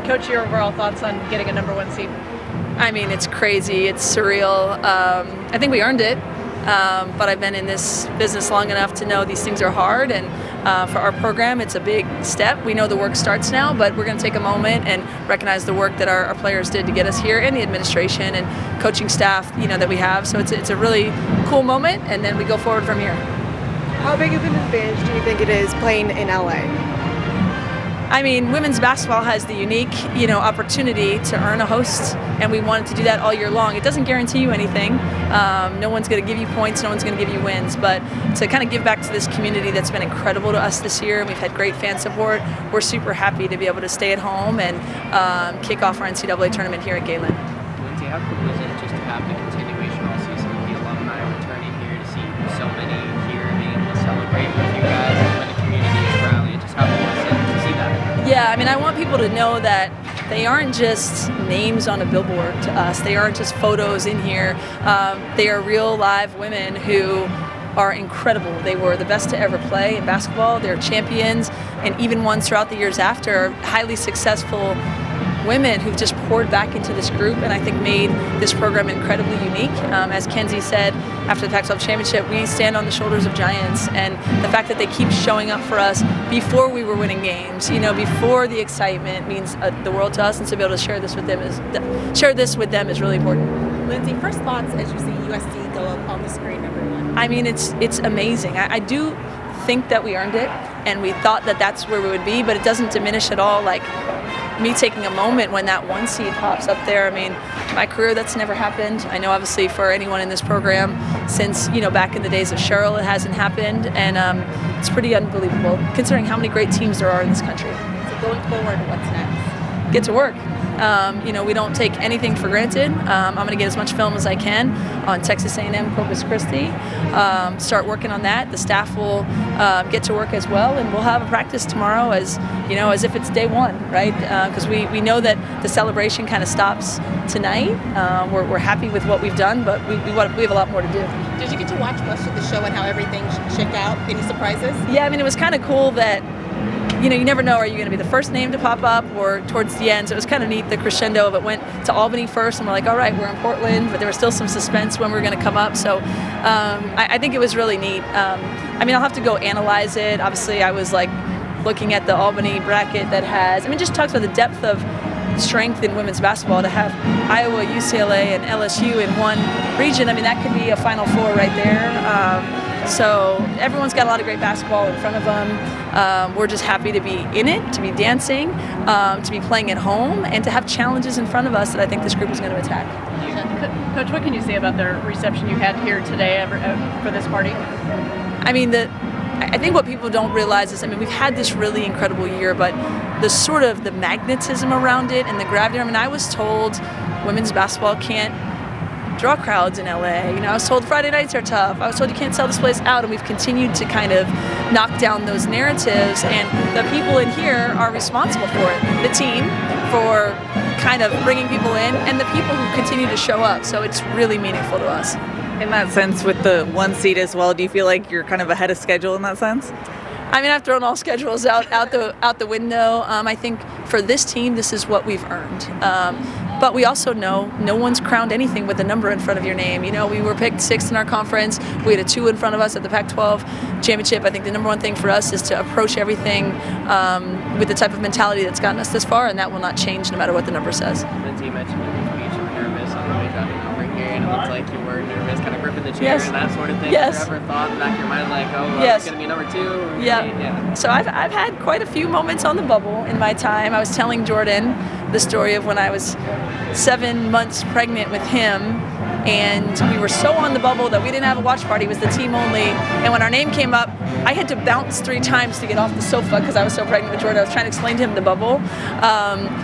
Coach, your overall thoughts on getting a #1 seed? I mean, it's crazy. It's surreal. I think we earned it, but I've been in this business long enough to know these things are hard, and for our program, it's a big step. We know the work starts now, but we're going to take a moment and recognize the work that our players did to get us here, and the administration and coaching staff, that we have. So it's a really cool moment, and then we go forward from here. How big of an advantage do you think it is playing in LA? I mean, women's basketball has the unique, opportunity to earn a host, and we wanted to do that all year long. It doesn't guarantee you anything. No one's going to give you points, no one's going to give you wins, but to kind of give back to this community that's been incredible to us this year, and we've had great fan support, we're super happy to be able to stay at home and kick off our NCAA tournament here at Galen. Lindsay, how cool is it just to have the continuation all season with the alumni returning here, to see so many here being able to celebrate with you guys, and when the community is rallying, just how cool is it to see that? Yeah, I mean, I want people to know that they aren't just names on a billboard to us. They aren't just photos in here. They are real live women who are incredible. They were the best to ever play in basketball. They're champions, and even ones throughout the years after, highly successful women who've just poured back into this group, and I think made this program incredibly unique. As Kenzie said after the Pac-12 championship, we stand on the shoulders of giants, and the fact that they keep showing up for us before we were winning games, before the excitement, means the world to us, and to be able to share this with them is really important. Lindsay, first thoughts as you see USC go up on the screen, #1? I mean, it's amazing. I do think that we earned it, and we thought that that's where we would be, but it doesn't diminish at all, like me taking a moment when that 1 seed pops up there. I mean, my career, that's never happened. I know obviously for anyone in this program since, back in the days of Cheryl, it hasn't happened, and it's pretty unbelievable considering how many great teams there are in this country. So going forward, what's next? Get to work. We don't take anything for granted. I'm going to get as much film as I can on Texas A&M, Corpus Christi. Start working on that. The staff will get to work as well, and we'll have a practice tomorrow as if it's day one, right? Because we know that the celebration kind of stops tonight. We're happy with what we've done, but we have a lot more to do. Did you get to watch most of the show and how everything shook out? Any surprises? Yeah, I mean, it was kind of cool that you never know, are you going to be the first name to pop up or towards the end? So it was kind of neat, the crescendo of it went to Albany first, and we're like, all right, we're in Portland, but there was still some suspense when we were going to come up. So I think it was really neat. I'll have to go analyze it. Obviously, I was looking at the Albany bracket that has, just talks about the depth of strength in women's basketball to have Iowa, UCLA, and LSU in one region. That could be a Final Four right there. So everyone's got a lot of great basketball in front of them. We're just happy to be in it, to be dancing, to be playing at home, and to have challenges in front of us that I think this group is going to attack. Coach, what can you say about the reception you had here today for this party? I think what people don't realize is, we've had this really incredible year, but the magnetism around it and the gravity. I was told women's basketball can't draw crowds in LA. I was told Friday nights are tough. I was told you can't sell this place out, and we've continued to kind of knock down those narratives, and the people in here are responsible for it. The team for kind of bringing people in, and the people who continue to show up. So it's really meaningful to us. In that sense, with the 1 seed as well, do you feel like you're kind of ahead of schedule in that sense? I've thrown all schedules out the window. I think for this team, this is what we've earned. But we also know no one's crowned anything with a number in front of your name. We were picked 6th in our conference. We had a 2 in front of us at the Pac-12 championship. I think the number one thing for us is to approach everything with the type of mentality that's gotten us this far, and that will not change no matter what the number says. Lindsay, you mentioned in your speech you were nervous on the way driving over here, and it looked like you were nervous, kind of gripping the chair and that sort of thing. Yes. Have you ever thought in the back of your mind, yes. It's going to be number 2? Yeah. So I've had quite a few moments on the bubble in my time. I was telling Jordan the story of when I was 7 months pregnant with him, and we were so on the bubble that we didn't have a watch party. It was the team only, and when our name came up, I had to bounce 3 times to get off the sofa because I was so pregnant with Jordan. I was trying to explain to him the bubble.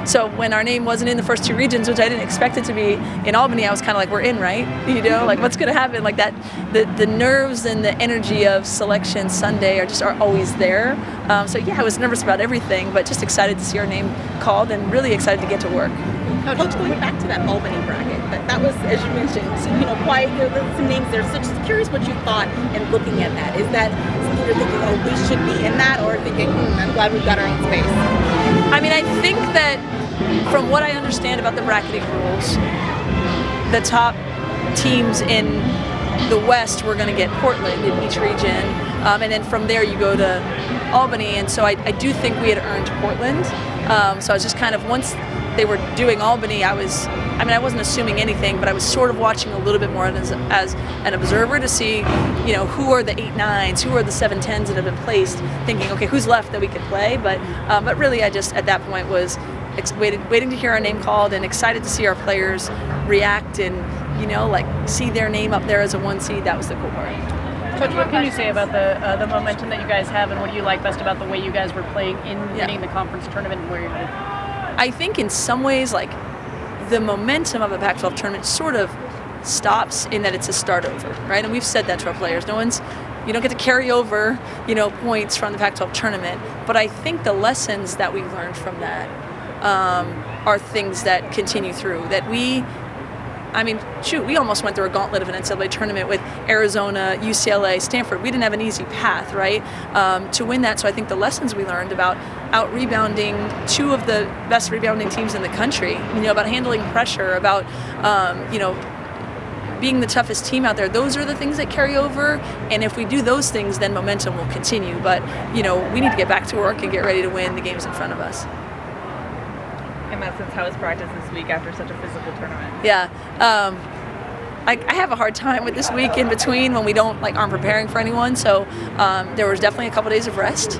So when our name wasn't in the first 2 regions, which I didn't expect it to be in Albany, I was kind of like, we're in, right? What's going to happen? Like that, the nerves and the energy of selection Sunday are always there. So yeah, I was nervous about everything, but just excited to see our name called and really excited to get to work. Coach, going back to that Albany bracket, that was, as you mentioned, quite some names there. So just curious what you thought in looking at that. Is that something you're thinking, we should be in that, or thinking, I'm glad we've got our own space? I think that from what I understand about the bracketing rules, the top teams in the West were going to get Portland in each region, and then from there you go to Albany, and so I do think we had earned Portland. So I was just kind of, once they were doing Albany, I wasn't assuming anything, but I was sort of watching a little bit more as an observer to see, you know, who are the 8-9s, who are the 7-10s that have been placed, thinking, okay, who's left that we could play, but really I just, at that point, was waiting to hear our name called and excited to see our players react and, you know, like see their name up there as a 1 seed. That was the cool part. Coach, what can you say about the momentum that you guys have, and what do you like best about the way you guys were playing in winning the conference tournament and where you're headed? I think in some ways, like, the momentum of a Pac-12 tournament sort of stops in that it's a start over, right? And we've said that to our players. You don't get to carry over, you know, points from the Pac-12 tournament. But I think the lessons that we learned from that are things that continue through. That we almost went through a gauntlet of an NCAA tournament with Arizona, UCLA, Stanford. We didn't have an easy path, right, to win that. So I think the lessons we learned about out-rebounding two of the best rebounding teams in the country, you know, about handling pressure, about, you know, being the toughest team out there, those are the things that carry over. And if we do those things, then momentum will continue. But, you know, we need to get back to work and get ready to win the games in front of us. In that sense, how was practice this week after such a physical tournament? Yeah, I have a hard time with this week in between when we aren't preparing for anyone. So there was definitely a couple days of rest,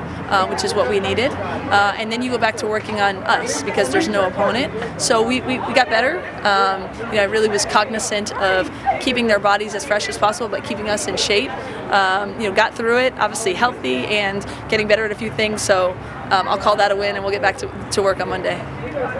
which is what we needed, and then you go back to working on us because there's no opponent. So we got better. You know, I really was cognizant of keeping their bodies as fresh as possible, but keeping us in shape. You know, got through it, obviously healthy and getting better at a few things. So I'll call that a win, and we'll get back to work on Monday.